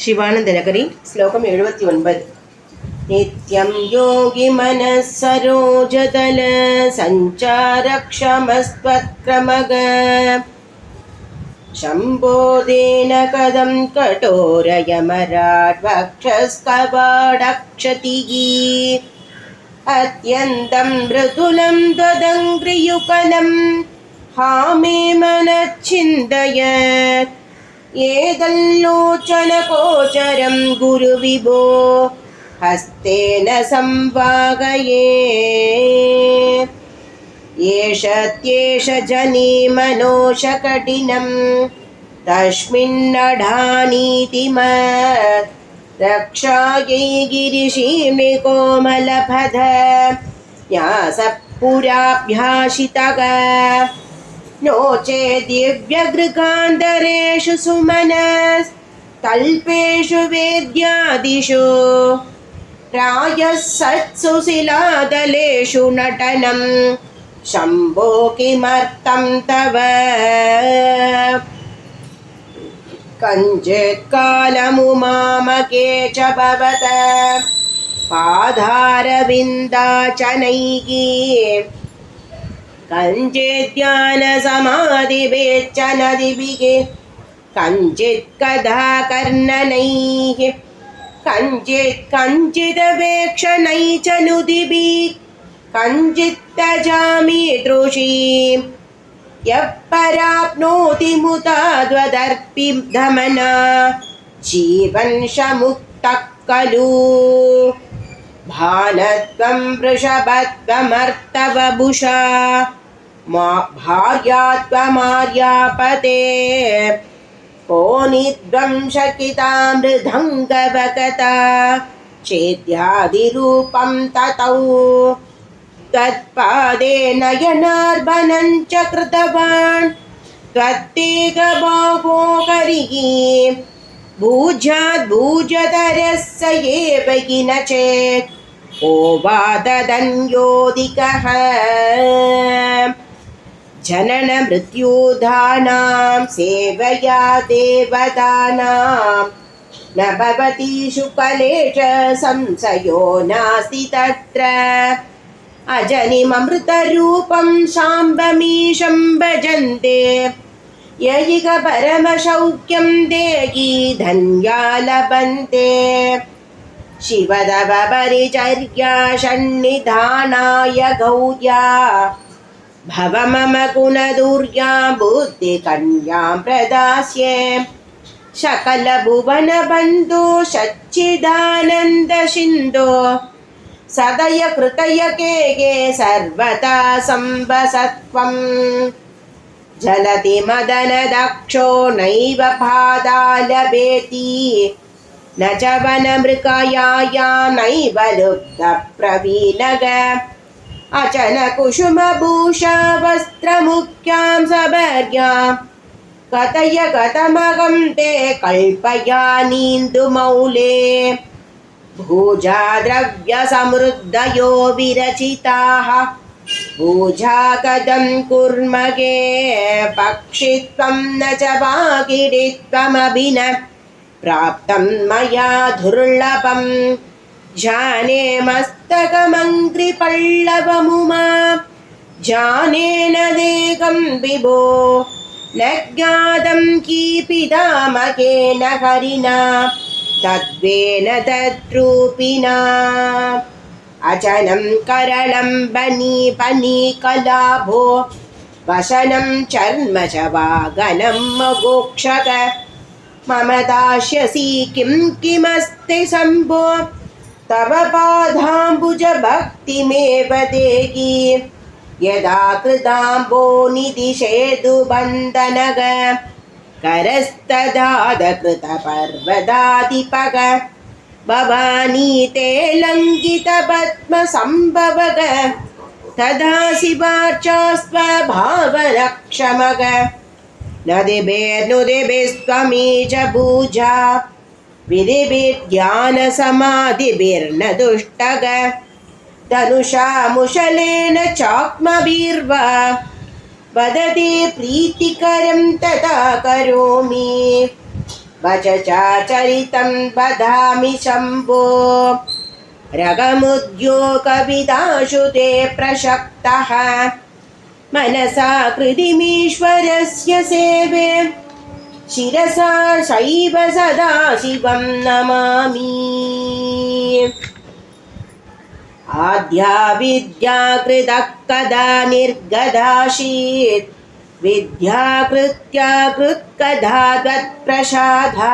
शिवानन्दनगरी श्लोकम् 79 नित्यं योगी मनः सरोजदल सञ्चारक्षमस्त्वक्रमग शम्भोदेन कदं कठोरयमराड्वक्षस्कवाडक्षतिः अत्यन्तं मृदुलं त्वदङ्घ्रियुगलं हामे मनश्चिन्तयत् येदल्लोचनगोचरं गुरुविभो हस्तेन संवाहये येष जने मनोषकठिनं तस्मिन्नढानीतिमत् रक्षायै गिरिशीर्णिकोमलपद न्यासपुराभ्यासितः नो चेत् दिव्यगृहान्तरेषु सुमनस्तल्पेषु वेद्यादिषु प्रायः सत्सु शिलादलेषु नटनं शम्भो किमर्थं तव कञ्चित् कालमुमामके च भवत पादारविन्दाचनैः कञ्चित् ध्यानसमाधिभिश्च नदिभिः कञ्चित् कथाकर्णनैः कञ्चिदवेक्षणैः च नुदिभिः कञ्चित् तजामीदृशीं यः पराप्नोति मुताद्वदर्पिधमना जीवन्शमुक्तः खलु भानत्वं वृषभत्वमर्तवभुषा भार्यात्वमार्यापते को निध्वंसकिता मृदङ्गवगता चेद्यादिरूपं ततौ त्वत्पादे नयनार्बनं च कृतवान् त्वत्तेकबाहो करिः भूजाद्भुजतरस्य एव हि न चेत् को वा तदन्योदिकः जननमृत्युधानां सेवया देवतानां न भवति शुकलेश संशयो नास्ति तत्र अजनिममृतरूपं शाम्बमीशं भजन्ते यैक परमशौक्यं देहि धन्या लभन्ते शिवदव परिचर्या सन्निधानाय गौर्या भव मम गुणदुर्या बुद्धिकन्यां प्रदास्ये सकलभुवनबन्धो सच्चिदानन्दसिन्धो सदय कृतय केके सर्वदा संवसत्वम् जलति मदनदक्षो नैव बाधा लभेति न च वनमृगयाया नैव लुब्धप्रवीणग अचनकुसुमभूषा वस्त्रमुख्यां सभर्यां कथय कथमहं ते कल्पयानीन्दुमौले भूजा द्रव्यसमृद्धयो विरचिताः पूजा कथं कुर्मगे पक्षित्वं न च वागिरित्वमभिन प्राप्तं मया दुर्लभं जाने मस्तकमङ्घ्रिपल्लवमुमा जाने न देकं विभो न ज्ञातं कीपितामकेन हरिणा तद्वेन तद्रूपिणा अचनं करलं पनीकलाभो वसनं चर्म च वागनं मगोक्षत मम दास्यसि किमस्ति शम्भो तव पादाम्बुजभक्तिमेव देहि यदा कृताम्बो निदिशेदुबन्धनग करस्तदादकृतपर्वदाधिपग भवानी ते लङ्घितपद्मसम्भवग तदा शिवार्चास्वभावरक्षमग नदिभिर्नुदिभिस्त्वमीश भूजा विधिभिर्ध्यानसमाधिभिर्न दुष्टग धनुषा मुशलेन चाक्मभिर्वा वदति प्रीतिकरं तथा करोमि वचचाचरितं वदामि शम्भो रगमुद्योगविदाशु ते प्रशक्तः मनसा कृतिमीश्वरस्य सेवे शिरसा शैव सदा शिवं नमामि आद्या विद्या कृतः कदा निर्गदासीत् विद्या कृत्या कृत्कदा त्वत्प्रसादात्